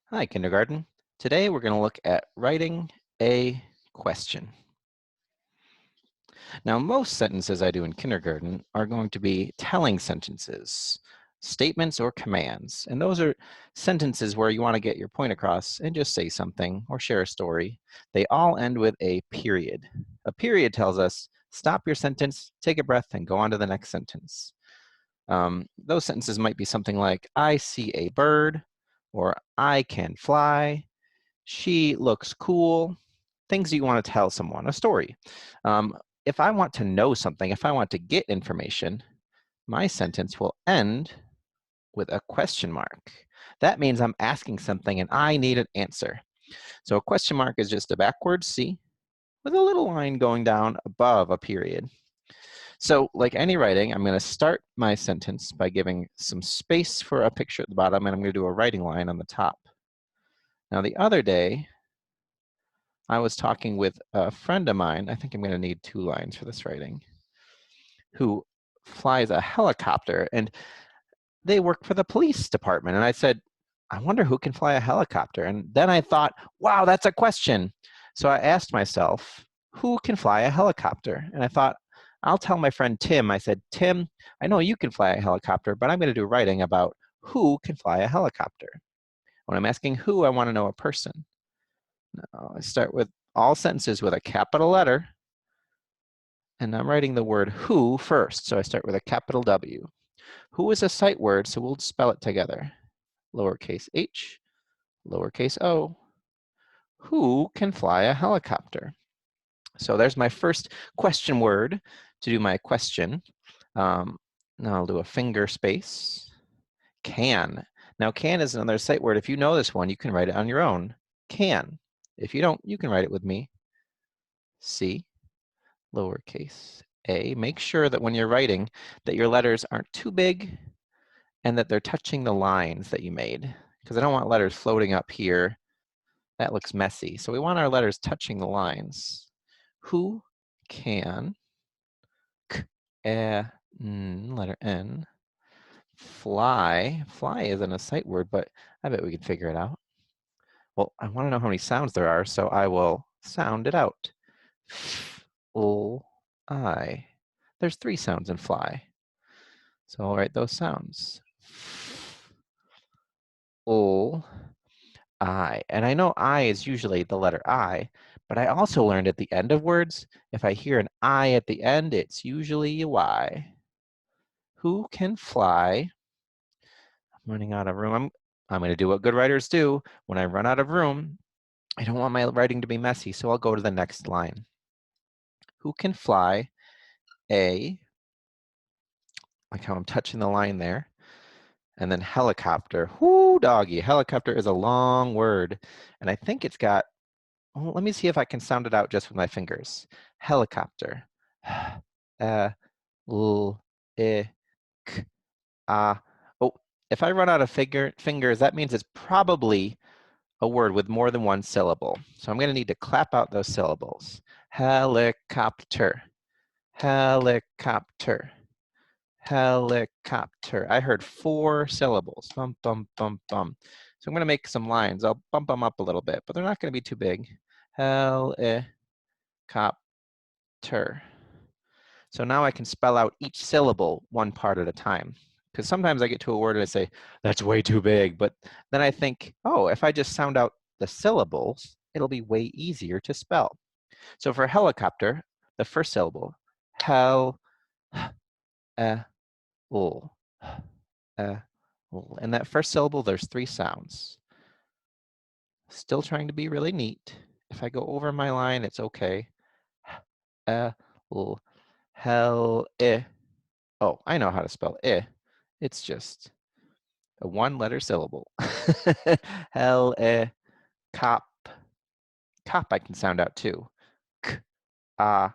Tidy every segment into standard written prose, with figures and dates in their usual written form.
Hi, kindergarten. Today we're going to look at writing a question. Now, most sentences I do in kindergarten are going to be telling sentences, statements or commands. And those are sentences where you want to get your point across and just say something or share a story. They all end with a period. A period tells us, stop your sentence, take a breath, and go on to the next sentence. Those sentences might be something like, I see a bird, or I can fly, she looks cool, things you want to tell someone, a story. If I want to know something, if I want to get information, my sentence will end with a question mark. That means I'm asking something and I need an answer. So a question mark is just a backwards C with a little line going down above a period. So like any writing, I'm going to start my sentence by giving some space for a picture at the bottom, and I'm going to do a writing line on the top. Now the other day, I was talking with a friend of mine, I think I'm going to need 2 lines for this writing, who flies a helicopter, and they work for the police department. And I said, I wonder who can fly a helicopter. And then I thought, wow, that's a question. So I asked myself, who can fly a helicopter? And I thought, I'll tell my friend Tim. I said, Tim, I know you can fly a helicopter, but I'm going to do writing about who can fly a helicopter. When I'm asking who, I want to know a person. Now, I start with all sentences with a capital letter, and I'm writing the word who first. So I start with a capital W. Who is a sight word, so we'll spell it together. Lowercase h, lowercase o. Who can fly a helicopter? So there's my first question word to do my question. Now I'll do a finger space. Can. Now can is another sight word. If you know this one, you can write it on your own. Can. If you don't, you can write it with me. C, lowercase a. Make sure that when you're writing that your letters aren't too big and that they're touching the lines that you made, because I don't want letters floating up here. That looks messy. So we want our letters touching the lines. Who can, k, letter N, fly. Fly isn't a sight word, but I bet we can figure it out. Well, I want to know how many sounds there are, so I will sound it out. I. There's 3 sounds in fly. So I'll write those sounds. I. And I know I is usually the letter I, but I also learned at the end of words, if I hear an I at the end, it's usually a Y. Who can fly? I'm running out of room. I'm going to do what good writers do. When I run out of room, I don't want my writing to be messy, so I'll go to the next line. Who can fly a, like how I'm touching the line there, and then helicopter. Whoo, doggy. Helicopter is a long word, and I think it's got, well, let me see if I can sound it out just with my fingers. Helicopter. L, I, k, ah. Oh, if I run out of fingers, that means it's probably a word with more than 1 syllable. So I'm going to need to clap out those syllables. Helicopter, helicopter, helicopter. I heard 4 syllables. Bum, bum, bum, bum. So I'm going to make some lines. I'll bump them up a little bit, but they're not going to be too big. Helicopter. So now I can spell out each syllable one part at a time. Because sometimes I get to a word and I say, that's way too big. But then I think, oh, if I just sound out the syllables, it'll be way easier to spell. So for helicopter, the first syllable, hel, ul, ul. In that first syllable, there's 3 sounds. Still trying to be really neat. If I go over my line, it's okay. Ul, hel, Oh, I know how to spell It's just a 1-letter syllable. Hell, cop. Cop I can sound out too. K, a,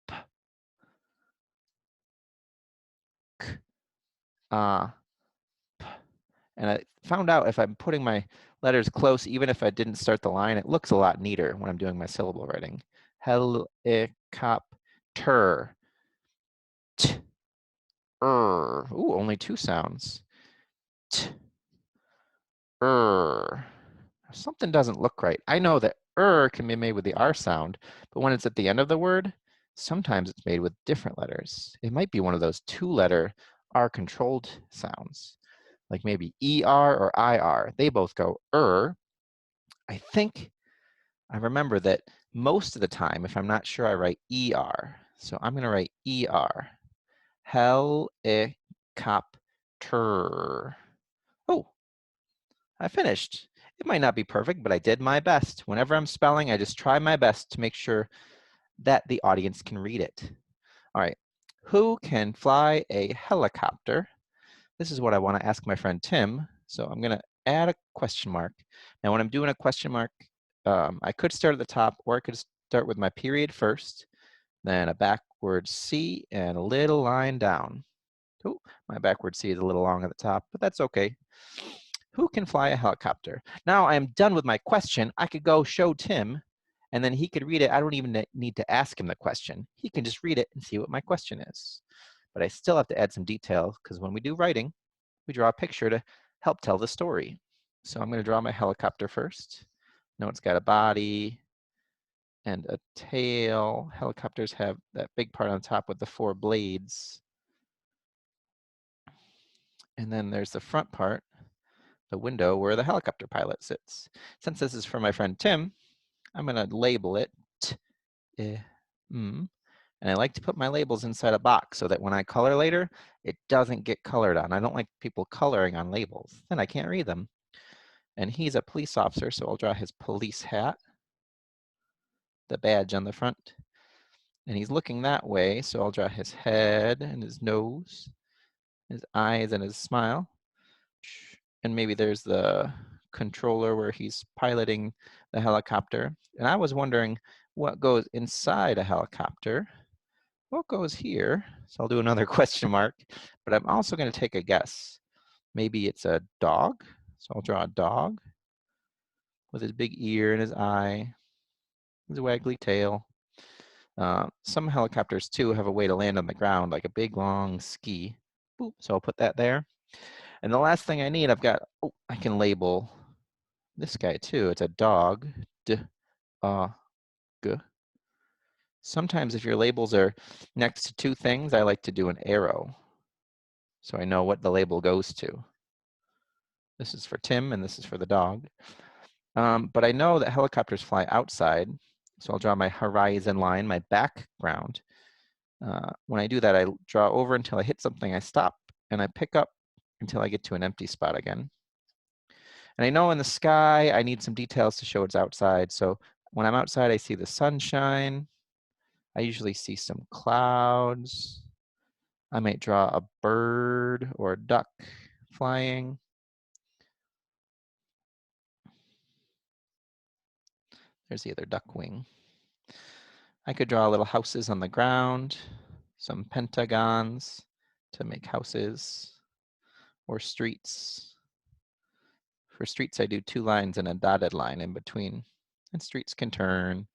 p, k, a, p. And I found out if I'm putting my letters close, even if I didn't start the line, it looks a lot neater when I'm doing my syllable writing. Helicopter. T, Ooh, only 2 sounds. T, something doesn't look right. I know that can be made with the R sound, but when it's at the end of the word, sometimes it's made with different letters. It might be one of those 2-letter R controlled sounds, like maybe ER or IR. They both go I think I remember that most of the time, if I'm not sure, I write ER. So I'm going to write ER. Helicopter. Oh, I finished. It might not be perfect, but I did my best. Whenever I'm spelling, I just try my best to make sure that the audience can read it. All right. Who can fly a helicopter? This is what I want to ask my friend Tim. So I'm going to add a question mark. Now, when I'm doing a question mark, I could start at the top, or I could start with my period first, then a backward C and a little line down. Oh, my backward C is a little long at the top, but that's okay. Who can fly a helicopter? Now I am done with my question. I could go show Tim, and then he could read it. I don't even need to ask him the question. He can just read it and see what my question is. But I still have to add some detail, because when we do writing, we draw a picture to help tell the story. So I'm going to draw my helicopter first. Now it's got a body and a tail. Helicopters have that big part on top with the 4 blades. And then there's the front part, the window where the helicopter pilot sits. Since this is for my friend Tim, I'm going to label it and I like to put my labels inside a box so that when I color later, it doesn't get colored on. I don't like people coloring on labels. Then I can't read them. And he's a police officer, so I'll draw his police hat, the badge on the front. And he's looking that way, so I'll draw his head and his nose, his eyes and his smile. And maybe there's the controller where he's piloting the helicopter. And I was wondering what goes inside a helicopter. What goes here? So I'll do another question mark, but I'm also going to take a guess. Maybe it's a dog. So I'll draw a dog with his big ear and his eye, his waggly tail. Some helicopters too have a way to land on the ground, like a big long ski. Boop. So I'll put that there. And the last thing I need, I can label this guy too. It's a dog. D, g. Sometimes if your labels are next to 2 things, I like to do an arrow, so I know what the label goes to. This is for Tim and this is for the dog. But I know that helicopters fly outside, so I'll draw my horizon line, my background. When I do that, I draw over until I hit something, I stop, and I pick up until I get to an empty spot again. And I know in the sky, I need some details to show it's outside. So when I'm outside, I see the sunshine. I usually see some clouds. I might draw a bird or a duck flying. There's the other duck wing. I could draw little houses on the ground, some pentagons to make houses, or streets. For streets, I do 2 lines and a dotted line in between, and streets can turn.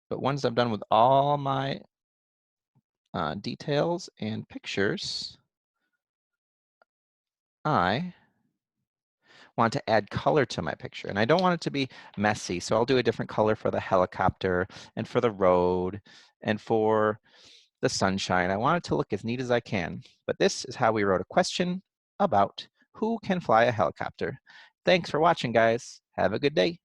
But once I'm done with all my details and pictures, I want to add color to my picture. And I don't want it to be messy, so I'll do a different color for the helicopter and for the road and for the sunshine. I want it to look as neat as I can. But this is how we wrote a question about who can fly a helicopter. Thanks for watching, guys. Have a good day.